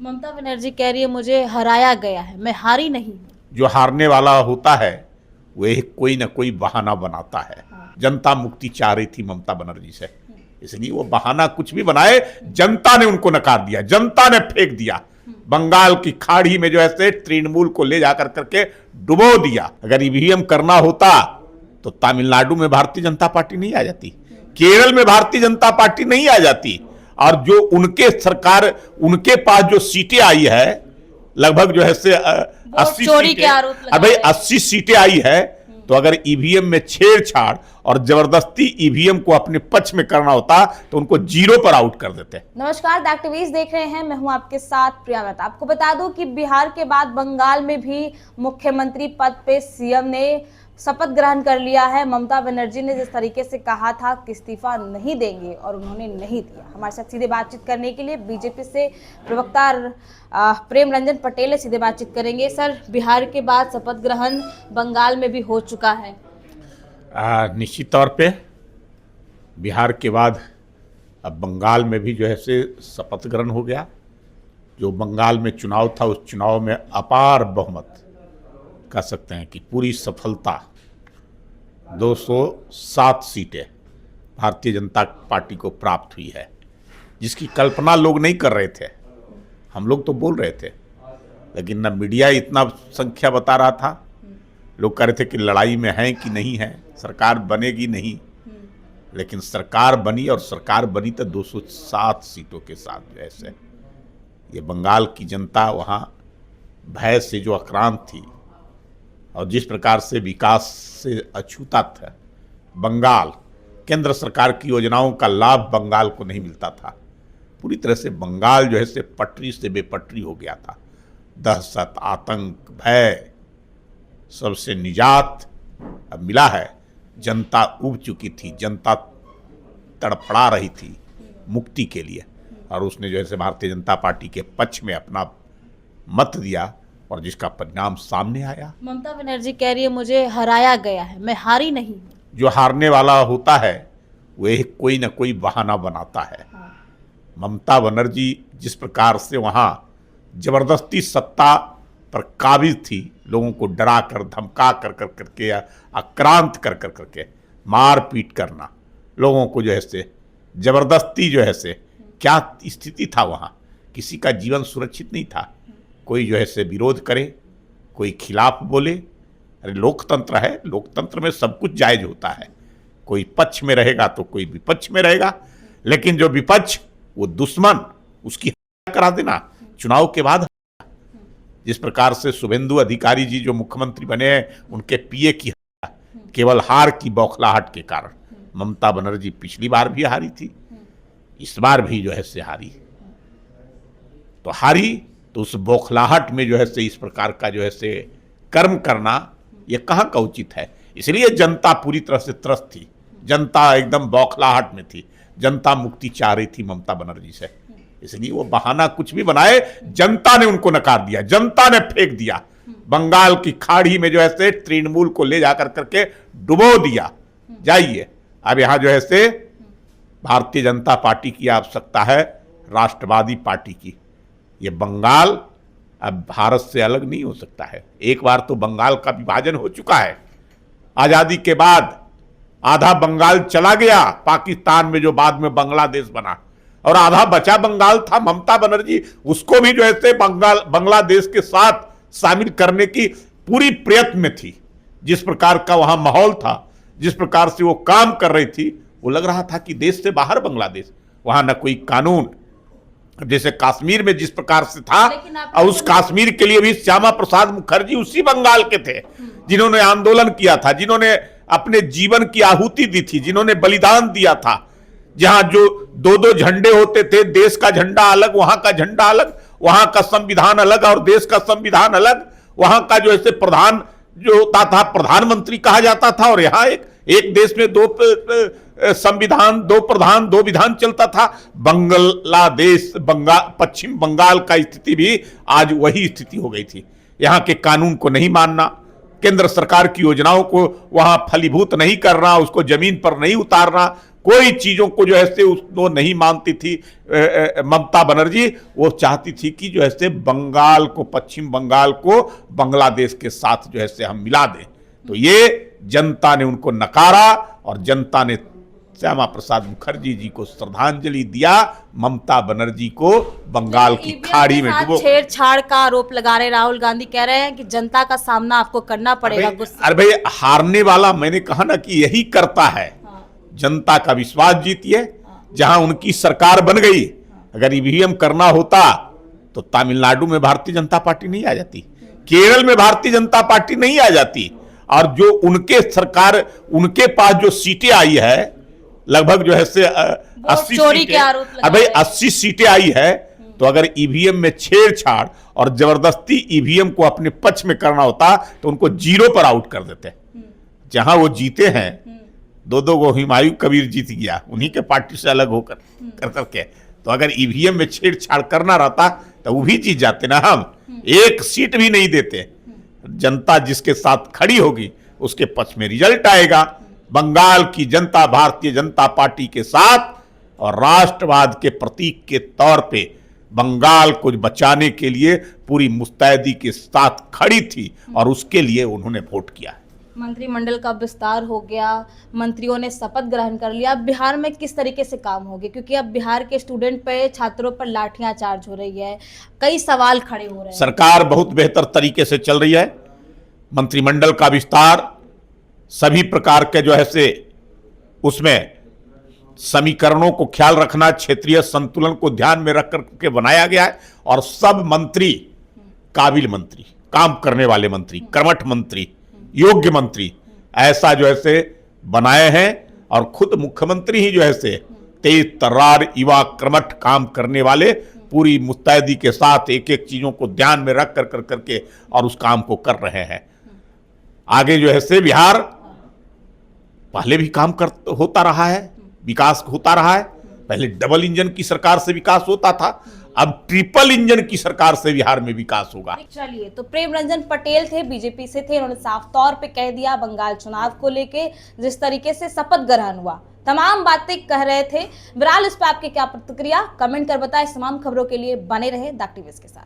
ममता बनर्जी कह रही है मुझे हराया गया है, मैं हारी नहीं हूं। जो हारने वाला होता है वह कोई ना कोई बहाना बनाता है। जनता मुक्ति चाह रही थी ममता बनर्जी से, इसलिए वो बहाना कुछ भी बनाए, जनता ने उनको नकार दिया, जनता ने फेंक दिया बंगाल की खाड़ी में, जो ऐसे तृणमूल को ले जाकर करके डुबो दिया। अगर ईवीएम करना होता तो तमिलनाडु में भारतीय जनता पार्टी नहीं आ जाती, केरल में भारतीय जनता पार्टी नहीं आ जाती, और जो उनके सरकार, उनके पास जो सीटें आई है लगभग जो है से 80 सीटें, अब भाई 80 सीटें आई है, तो अगर ईवीएम में छेड़छाड़ और जबरदस्ती ईवीएम को अपने पक्ष में करना होता तो उनको जीरो पर आउट कर देते। नमस्कार, द एक्टिविस्ट देख रहे हैं, मैं हूं आपके साथ प्रिया मेहता। आपको बता दूं कि बिहार के बाद बंगाल में भी मुख्यमंत्री पद पे सीएम ने शपथ ग्रहण कर लिया है। ममता बनर्जी ने जिस तरीके से कहा था कि इस्तीफा नहीं देंगे और उन्होंने नहीं दिया। हमारे साथ सीधे बातचीत करने के लिए बीजेपी से प्रवक्ता प्रेम रंजन पटेल से सीधे बातचीत करेंगे। सर, बिहार के बाद शपथ ग्रहण बंगाल में भी हो चुका है। निश्चित तौर पे बिहार के बाद अब बंगाल में भी जो है से शपथ ग्रहण हो गया। जो बंगाल में चुनाव था उस चुनाव में अपार बहुमत, कह सकते हैं कि पूरी सफलता, 207 सीटें भारतीय जनता पार्टी को प्राप्त हुई है, जिसकी कल्पना लोग नहीं कर रहे थे। हम लोग तो बोल रहे थे, लेकिन न मीडिया इतना संख्या बता रहा था। लोग कह रहे थे कि लड़ाई में हैं कि नहीं है, सरकार बनेगी नहीं, लेकिन सरकार बनी, और सरकार बनी तो 207 सीटों के साथ। जैसे ये बंगाल की जनता वहाँ भय से जो आक्रांत थी और जिस प्रकार से विकास से अछूता था बंगाल, केंद्र सरकार की योजनाओं का लाभ बंगाल को नहीं मिलता था। पूरी तरह से बंगाल जो है से पटरी से बेपटरी हो गया था। दहशत, आतंक, भय, सबसे निजात अब मिला है। जनता उब चुकी थी, जनता तड़फड़ा रही थी मुक्ति के लिए, और उसने जो है भारतीय जनता पार्टी के पक्ष में अपना मत दिया, और जिसका परिणाम सामने आया। ममता बनर्जी कह रही है मुझे हराया गया है, मैं हारी नहीं हूं। जो हारने वाला होता है वह कोई ना कोई बहाना बनाता है। ममता बनर्जी जिस प्रकार से वहाँ जबरदस्ती सत्ता पर काबिज थी, लोगों को डरा कर, धमका कर करके, आक्रांत कर करके, मार पीट करना, लोगों को जो है से जबरदस्ती जो है से, क्या स्थिति था वहाँ, किसी का जीवन सुरक्षित नहीं था। कोई जो है से विरोध करे, कोई खिलाफ बोले। अरे लोकतंत्र है, लोकतंत्र में सब कुछ जायज होता है। कोई पक्ष में रहेगा तो कोई विपक्ष में रहेगा, लेकिन जो विपक्ष वो दुश्मन, उसकी हत्या करा देना चुनाव के बाद। जिस प्रकार से शुभेंदु अधिकारी जी जो मुख्यमंत्री बने हैं, उनके पीए की हत्या केवल हार की बौखलाहट के कारण। ममता बनर्जी पिछली बार भी हारी थी, इस बार भी जो है से हारी, तो हारी तो उस बौखलाहट में जो है से इस प्रकार का जो है से कर्म करना ये कहाँ का उचित है। इसलिए जनता पूरी तरह से त्रस्त थी, जनता एकदम बौखलाहट में थी, जनता मुक्ति चाह रही थी ममता बनर्जी से, इसलिए वो बहाना कुछ भी बनाए, जनता ने उनको नकार दिया, जनता ने फेंक दिया बंगाल की खाड़ी में, जो है से तृणमूल को ले जाकर करके डुबो दिया। जाइए, अब यहाँ जो है से भारतीय जनता पार्टी की आवश्यकता है, राष्ट्रवादी पार्टी की। ये बंगाल अब भारत से अलग नहीं हो सकता है। एक बार तो बंगाल का विभाजन हो चुका है, आजादी के बाद आधा बंगाल चला गया पाकिस्तान में, जो बाद में बांग्लादेश बना, और आधा बचा बंगाल था। ममता बनर्जी उसको भी जो है बांग्लादेश के साथ शामिल करने की पूरी प्रयत्न में थी। जिस प्रकार का वहां माहौल था, जिस प्रकार से वो काम कर रही थी, वो लग रहा था कि देश से बाहर बांग्लादेश, वहां न कोई कानून, जैसे कश्मीर में जिस प्रकार से था, और उस कश्मीर के लिए भी श्यामा प्रसाद मुखर्जी उसी बंगाल के थे जिन्होंने आंदोलन किया था, जिन्होंने अपने जीवन की आहुति दी थी, जिन्होंने बलिदान दिया था। जहां जो दो दो झंडे होते थे, देश का झंडा अलग, वहां का झंडा अलग, वहां का संविधान अलग और देश का संविधान अलग, वहां का जो ऐसे प्रधान जो होता था प्रधानमंत्री कहा जाता था, और यहाँ एक देश में दो संविधान, दो प्रधान, दो विधान चलता था। बांग्लादेश, पश्चिम बंगाल का स्थिति भी आज वही स्थिति हो गई थी। यहाँ के कानून को नहीं मानना, केंद्र सरकार की योजनाओं को वहां फलीभूत नहीं करना, उसको जमीन पर नहीं उतारना, कोई चीजों को जो है से वो नहीं मानती थी ममता बनर्जी। वो चाहती थी कि जो है से बंगाल को, पश्चिम बंगाल को बांग्लादेश के साथ जो है से हम मिला दें। तो ये जनता ने उनको नकारा और जनता ने श्यामा प्रसाद मुखर्जी जी को श्रद्धांजलि दिया, ममता बनर्जी को बंगाल की खाड़ी में डुबो। छेड़छाड़ का आरोप लगा रहे राहुल गांधी, कह रहे हैं कि जनता का सामना आपको करना पड़ेगा। अरे भाई, हारने वाला, मैंने कहा ना कि यही करता है। जनता का विश्वास जीतिए। जहां उनकी सरकार बन गई, अगर ईवीएम करना होता तो तमिलनाडु में भारतीय जनता पार्टी नहीं आ जाती, केरल में भारतीय जनता पार्टी नहीं आ जाती। और जो उनके सरकार, उनके पास जो सीटें आई है, लगभग जो है से 80 सीटें, अब भाई 80 सीटें आई है। तो अगर ईवीएम में छेड़छाड़ और जबरदस्ती ईवीएम को अपने पक्ष में करना होता तो उनको 0 पर आउट कर देते। जहां वो जीते हैं, 2 गो हुमायूं कबीर जीत गया उन्हीं के पार्टी से अलग होकर कर करके। तो अगर ईवीएम में छेड़छाड़ करना रहता तो वो भी जीत जाते ना। हम एक सीट भी नहीं देते। जनता जिसके साथ खड़ी होगी उसके पक्ष में रिजल्ट आएगा। बंगाल की जनता भारतीय जनता पार्टी के साथ और राष्ट्रवाद के प्रतीक के तौर पे बंगाल को बचाने के लिए पूरी मुस्तैदी के साथ खड़ी थी और उसके लिए उन्होंने वोट किया। मंत्रिमंडल का विस्तार हो गया, मंत्रियों ने शपथ ग्रहण कर लिया। अब बिहार में किस तरीके से काम होगी, क्योंकि अब बिहार के स्टूडेंट पे, छात्रों पर लाठियां चार्ज हो रही है, कई सवाल खड़े हो रहे हैं। सरकार बहुत बेहतर तरीके से चल रही है। मंत्रिमंडल का विस्तार, सभी प्रकार के जो है से उसमें समीकरणों को ख्याल रखना, क्षेत्रीय संतुलन को ध्यान में रख करके बनाया गया है। और सब मंत्री काबिल मंत्री, काम करने वाले मंत्री, कर्मठ मंत्री, योग्य मंत्री ऐसा जो है से बनाए हैं। और खुद मुख्यमंत्री ही जो है से तेज तर्रार, युवा, कर्मठ, काम करने वाले, पूरी मुस्तैदी के साथ एक एक चीजों को ध्यान में रख कर करके और उस काम को कर रहे हैं। आगे जो है से बिहार पहले भी काम होता रहा है, विकास होता रहा है। पहले डबल इंजन की सरकार से विकास होता था, अब ट्रिपल इंजन की सरकार से बिहार में विकास होगा। चलिए, तो प्रेम रंजन पटेल थे, बीजेपी से थे, उन्होंने साफ तौर पे कह दिया बंगाल चुनाव को लेके जिस तरीके से शपथ ग्रहण हुआ, तमाम बातें कह रहे थे। बहरहाल इस पर आपकी क्या प्रतिक्रिया, कमेंट कर बताएं। तमाम खबरों के लिए बने रहे द एक्टिविस्ट के साथ।